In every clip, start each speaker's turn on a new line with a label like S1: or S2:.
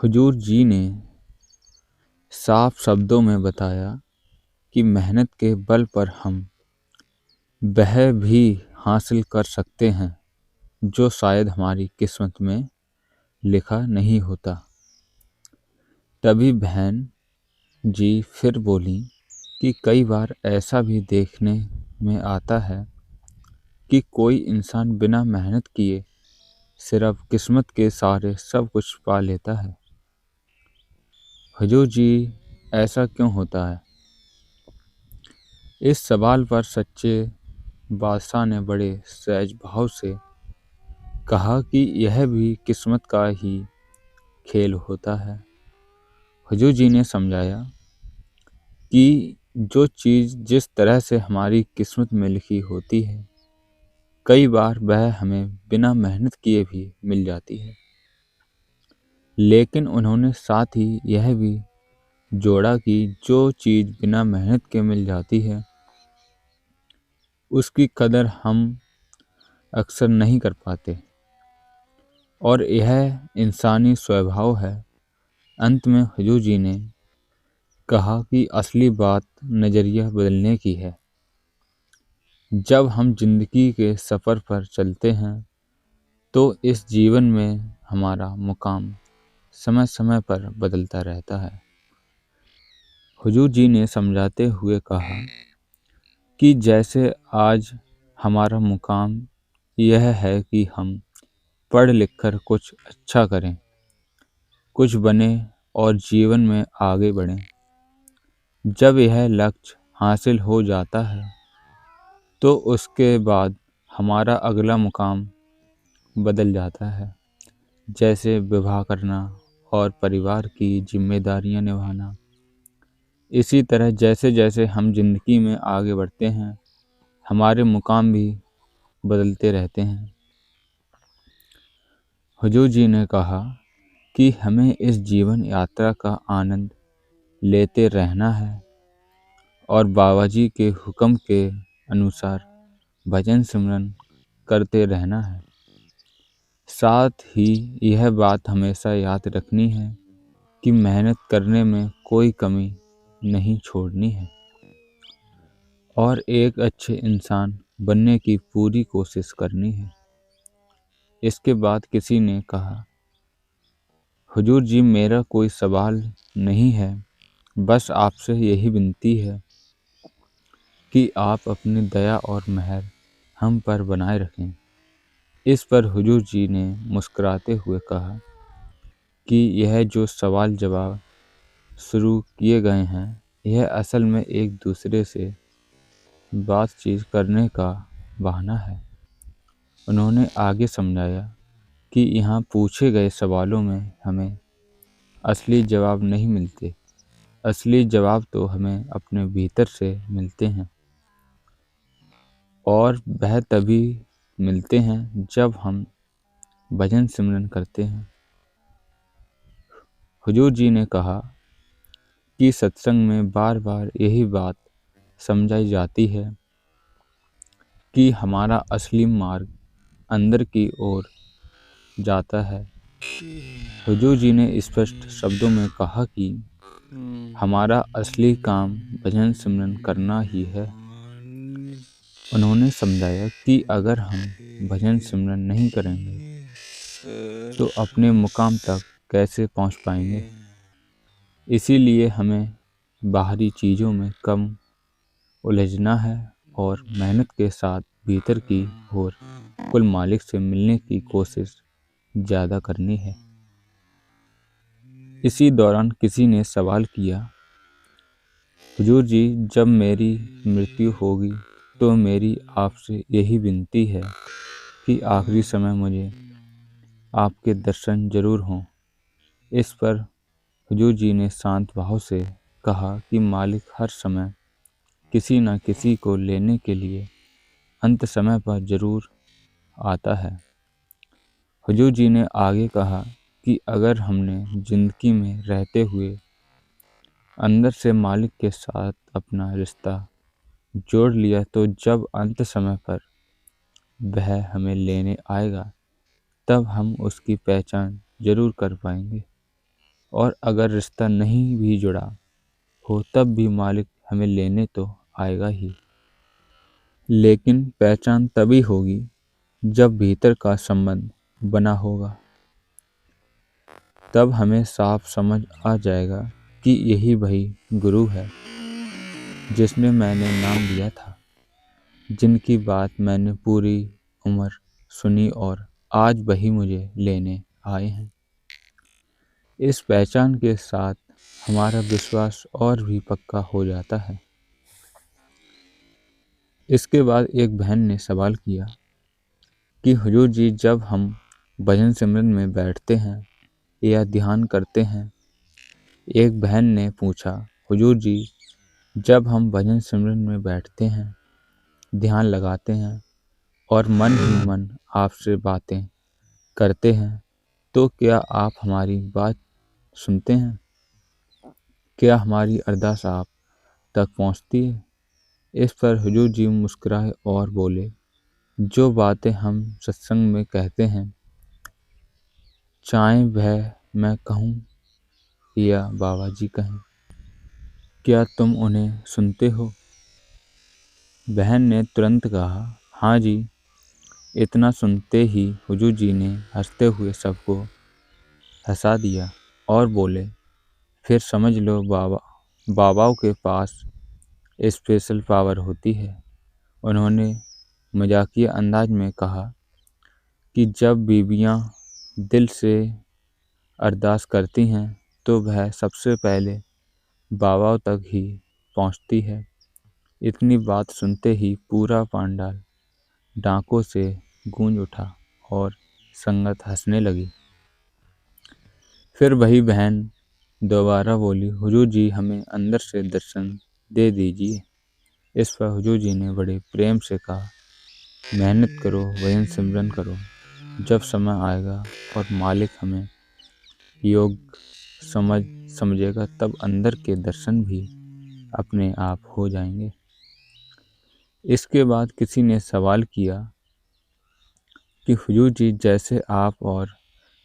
S1: हुजूर जी ने साफ शब्दों में बताया कि मेहनत के बल पर हम वह भी हासिल कर सकते हैं जो शायद हमारी किस्मत में लिखा नहीं होता। तभी बहन जी फिर बोली कि कई बार ऐसा भी देखने में आता है कि कोई इंसान बिना मेहनत किए सिर्फ किस्मत के सहारे सब कुछ पा लेता है। हुजूर जी, ऐसा क्यों होता है? इस सवाल पर सच्चे बादशाह ने बड़े सहज भाव से कहा कि यह भी किस्मत का ही खेल होता है। हुजूर जी ने समझाया कि जो चीज़ जिस तरह से हमारी किस्मत में लिखी होती है, कई बार वह हमें बिना मेहनत किए भी मिल जाती है। लेकिन उन्होंने साथ ही यह भी जोड़ा कि जो चीज़ बिना मेहनत के मिल जाती है, उसकी कदर हम अक्सर नहीं कर पाते और यह इंसानी स्वभाव है। अंत में हुजूर जी ने कहा कि असली बात नज़रिया बदलने की है। जब हम जिंदगी के सफ़र पर चलते हैं तो इस जीवन में हमारा मुकाम समय समय पर बदलता रहता है। हुजूर जी ने समझाते हुए कहा कि जैसे आज हमारा मुकाम यह है कि हम पढ़ लिख कर कुछ अच्छा करें, कुछ बने और जीवन में आगे बढ़ें। जब यह लक्ष्य हासिल हो जाता है तो उसके बाद हमारा अगला मुकाम बदल जाता है, जैसे विवाह करना और परिवार की जिम्मेदारियां निभाना। इसी तरह जैसे जैसे हम जिंदगी में आगे बढ़ते हैं, हमारे मुकाम भी बदलते रहते हैं। हुजूर जी ने कहा कि हमें इस जीवन यात्रा का आनंद लेते रहना है और बाबा जी के हुक्म के अनुसार भजन सिमरन करते रहना है। साथ ही यह बात हमेशा याद रखनी है कि मेहनत करने में कोई कमी नहीं छोड़नी है और एक अच्छे इंसान बनने की पूरी कोशिश करनी है। इसके बाद किसी ने कहा, हुजूर जी, मेरा कोई सवाल नहीं है, बस आपसे यही विनती है कि आप अपनी दया और मेहर हम पर बनाए रखें। इस पर हुजूर जी ने मुस्कुराते हुए कहा कि यह जो सवाल जवाब शुरू किए गए हैं, यह असल में एक दूसरे से बातचीत करने का बहाना है। उन्होंने आगे समझाया कि यहाँ पूछे गए सवालों में हमें असली जवाब नहीं मिलते। असली जवाब तो हमें अपने भीतर से मिलते हैं और वह तभी मिलते हैं जब हम भजन सिमरन करते हैं। हुजूर जी ने कहा कि सत्संग में बार बार यही बात समझाई जाती है कि हमारा असली मार्ग अंदर की ओर जाता है। हुजूर जी ने स्पष्ट शब्दों में कहा कि हमारा असली काम भजन सिमरन करना ही है। उन्होंने समझाया कि अगर हम भजन सिमरन नहीं करेंगे तो अपने मुकाम तक कैसे पहुंच पाएंगे। इसीलिए हमें बाहरी चीज़ों में कम उलझना है और मेहनत के साथ भीतर की ओर कुल मालिक से मिलने की कोशिश ज़्यादा करनी है। इसी दौरान किसी ने सवाल किया, हुजूर जी, जब मेरी मृत्यु होगी तो मेरी आपसे यही विनती है कि आखिरी समय मुझे आपके दर्शन जरूर हों। इस पर हुजूर जी ने शांत भाव से कहा कि मालिक हर समय किसी न किसी को लेने के लिए अंत समय पर जरूर आता है। हुजूर जी ने आगे कहा कि अगर हमने जिंदगी में रहते हुए अंदर से मालिक के साथ अपना रिश्ता जोड़ लिया तो जब अंत समय पर वह हमें लेने आएगा तब हम उसकी पहचान जरूर कर पाएंगे। और अगर रिश्ता नहीं भी जुड़ा हो तब भी मालिक हमें लेने तो आएगा ही। लेकिन पहचान तभी होगी जब भीतर का संबंध बना होगा। तब हमें साफ समझ आ जाएगा कि यही वही गुरु है जिसने मैंने नाम लिया था, जिनकी बात मैंने पूरी उम्र सुनी और आज वही मुझे लेने आए हैं। इस पहचान के साथ हमारा विश्वास और भी पक्का हो जाता है। इसके बाद एक बहन ने सवाल किया कि हुजूर जी, जब हम भजन सिमरन में बैठते हैं या ध्यान करते हैं। एक बहन ने पूछा, हुजूर जी, जब हम भजन सिमरन में बैठते हैं, ध्यान लगाते हैं और मन ही मन आपसे बातें करते हैं, तो क्या आप हमारी बात सुनते हैं? क्या हमारी अरदास आप तक पहुंचती है? इस पर हुजूर जी मुस्कुराए और बोले, जो बातें हम सत्संग में कहते हैं, चाहे वह मैं कहूँ या बाबा जी कहें, क्या तुम उन्हें सुनते हो? बहन ने तुरंत कहा, हाँ जी। इतना सुनते ही हुजूर जी ने हंसते हुए सबको हंसा दिया और बोले, फिर समझ लो बाबाओं के पास स्पेशल पावर होती है। उन्होंने मजाकिया अंदाज में कहा कि जब बीबियां दिल से अरदास करती हैं तो वह सबसे पहले बाबाओं तक ही पहुंचती है। इतनी बात सुनते ही पूरा पंडाल डांकों से गूंज उठा और संगत हंसने लगी। फिर वही बहन दोबारा बोली, हुजूर जी, हमें अंदर से दर्शन दे दीजिए। इस पर हुजूर जी ने बड़े प्रेम से कहा, मेहनत करो, भजन सिमरन करो। जब समय आएगा और मालिक हमें योग समझेगा तब अंदर के दर्शन भी अपने आप हो जाएंगे। इसके बाद किसी ने सवाल किया कि हुजूर जी, जैसे आप और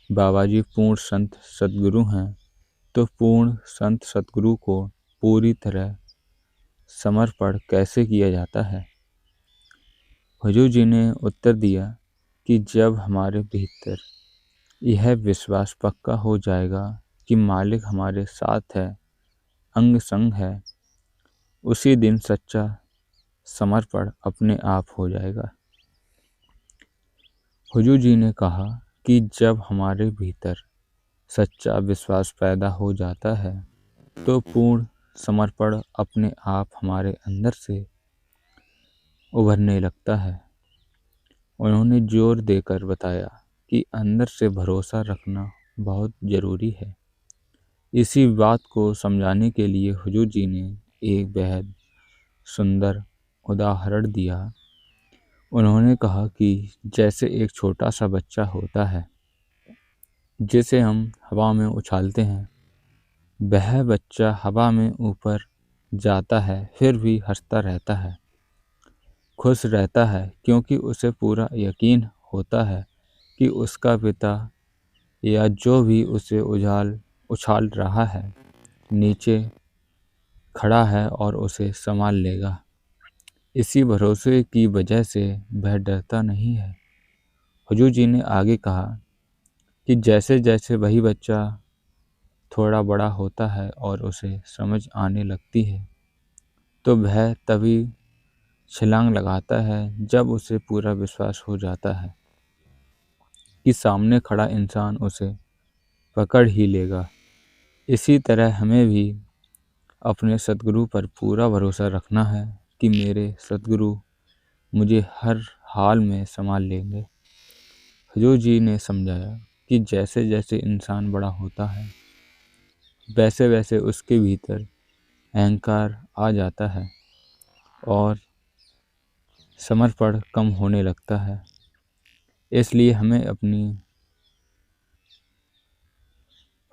S1: बाबा जी पूर्ण संत सतगुरु हैं, तो पूर्ण संत सतगुरु को पूरी तरह समर्पण कैसे किया जाता है? हुजूर जी ने उत्तर दिया कि जब हमारे भीतर यह विश्वास पक्का हो जाएगा कि मालिक हमारे साथ है, अंग संग है, उसी दिन सच्चा समर्पण अपने आप हो जाएगा। हुजूर जी ने कहा कि जब हमारे भीतर सच्चा विश्वास पैदा हो जाता है तो पूर्ण समर्पण अपने आप हमारे अंदर से उभरने लगता है। उन्होंने जोर देकर बताया कि अंदर से भरोसा रखना बहुत ज़रूरी है। इसी बात को समझाने के लिए हुजूर जी ने एक बेहद सुंदर उदाहरण दिया। उन्होंने कहा कि जैसे एक छोटा सा बच्चा होता है जिसे हम हवा में उछालते हैं, वह बच्चा हवा में ऊपर जाता है फिर भी हंसता रहता है, खुश रहता है, क्योंकि उसे पूरा यकीन होता है कि उसका पिता या जो भी उसे उछाल रहा है नीचे खड़ा है और उसे संभाल लेगा। इसी भरोसे की वजह से वह डरता नहीं है। हुजूर जी ने आगे कहा कि जैसे जैसे वही बच्चा थोड़ा बड़ा होता है और उसे समझ आने लगती है तो वह तभी छलांग लगाता है जब उसे पूरा विश्वास हो जाता है कि सामने खड़ा इंसान उसे पकड़ ही लेगा। इसी तरह हमें भी अपने सतगुरु पर पूरा भरोसा रखना है कि मेरे सतगुरु मुझे हर हाल में संभाल लेंगे। हुजूर जी ने समझाया कि जैसे जैसे इंसान बड़ा होता है वैसे वैसे उसके भीतर अहंकार आ जाता है और समर्पण कम होने लगता है। इसलिए हमें अपनी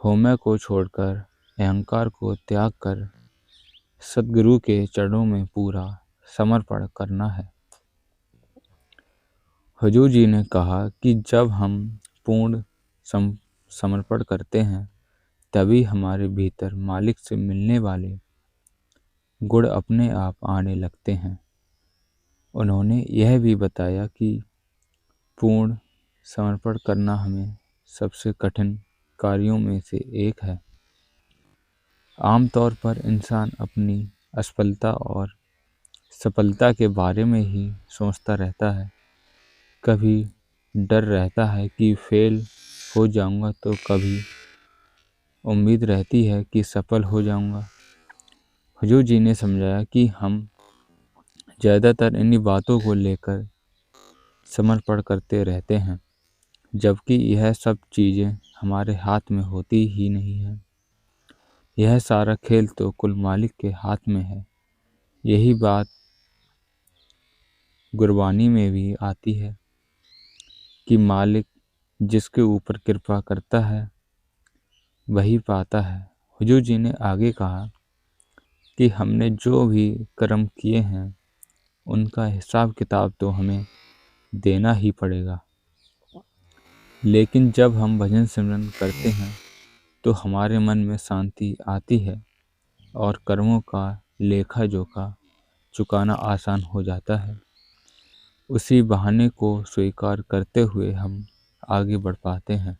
S1: होम को छोड़कर, अहंकार को त्याग कर सतगुरु के चरणों में पूरा समर्पण करना है। हुजूर जी ने कहा कि जब हम पूर्ण समर्पण करते हैं तभी हमारे भीतर मालिक से मिलने वाले गुण अपने आप आने लगते हैं। उन्होंने यह भी बताया कि पूर्ण समर्पण करना हमें सबसे कठिन कार्यों में से एक है। आमतौर पर इंसान अपनी असफलता और सफलता के बारे में ही सोचता रहता है। कभी डर रहता है कि फेल हो जाऊंगा, तो कभी उम्मीद रहती है कि सफल हो जाऊंगा। हुजूर जी ने समझाया कि हम ज़्यादातर इन्हीं बातों को लेकर समर्पण करते रहते हैं, जबकि यह सब चीज़ें हमारे हाथ में होती ही नहीं है। यह सारा खेल तो कुल मालिक के हाथ में है। यही बात गुरबानी में भी आती है कि मालिक जिसके ऊपर कृपा करता है वही पाता है। हुजूर जी ने आगे कहा कि हमने जो भी कर्म किए हैं उनका हिसाब किताब तो हमें देना ही पड़ेगा। लेकिन जब हम भजन सिमरन करते हैं तो हमारे मन में शांति आती है और कर्मों का लेखा जोखा चुकाना आसान हो जाता है। उसी बहाने को स्वीकार करते हुए हम आगे बढ़ पाते हैं।